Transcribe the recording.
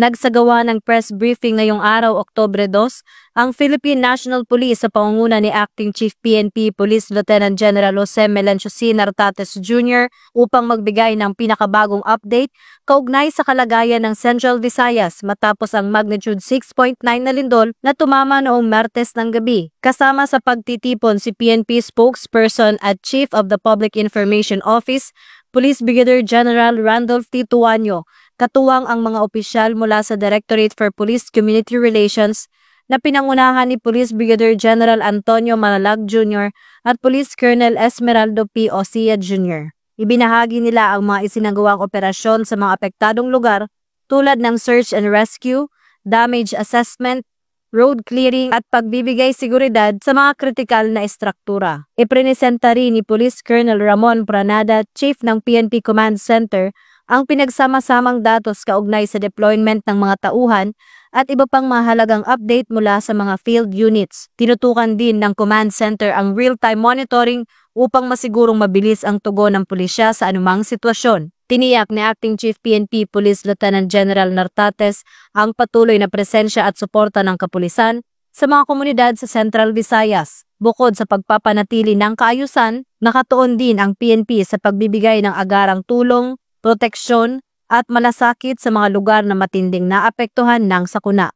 Nagsagawa ng press briefing ngayong araw, Oktubre 2, ang Philippine National Police sa pangunguna ni Acting Chief PNP Police Lieutenant General Jose Melencio C. Nartates Jr. upang magbigay ng pinakabagong update kaugnay sa kalagayan ng Central Visayas matapos ang magnitude 6.9 na lindol na tumama noong Martes ng gabi. Kasama sa pagtitipon si PNP spokesperson at Chief of the Public Information Office, Police Brigadier General Randolph T. Tuanyo, katuwang ang mga opisyal mula sa Directorate for Police Community Relations na pinangunahan ni Police Brigadier General Antonio Manalag Jr. at Police Colonel Esmeraldo P. Osia Jr. Ibinahagi nila ang mga isinagawang operasyon sa mga apektadong lugar tulad ng search and rescue, damage assessment, road clearing at pagbibigay seguridad sa mga kritikal na estruktura. Ipresenta rin ni Police Colonel Ramon Pranada, Chief ng PNP Command Center, ang pinagsama-samang datos kaugnay sa deployment ng mga tauhan at iba pang mahalagang update mula sa mga field units. Tinutukan din ng Command Center ang real-time monitoring upang masigurong mabilis ang tugon ng pulisya sa anumang sitwasyon. Tiniyak ni Acting Chief PNP Police Lieutenant General Nartates ang patuloy na presensya at suporta ng kapulisan sa mga komunidad sa Central Visayas. Bukod sa pagpapanatili ng kaayusan, nakatuon din ang PNP sa pagbibigay ng agarang tulong, proteksyon at malasakit sa mga lugar na matinding naapektuhan ng sakuna.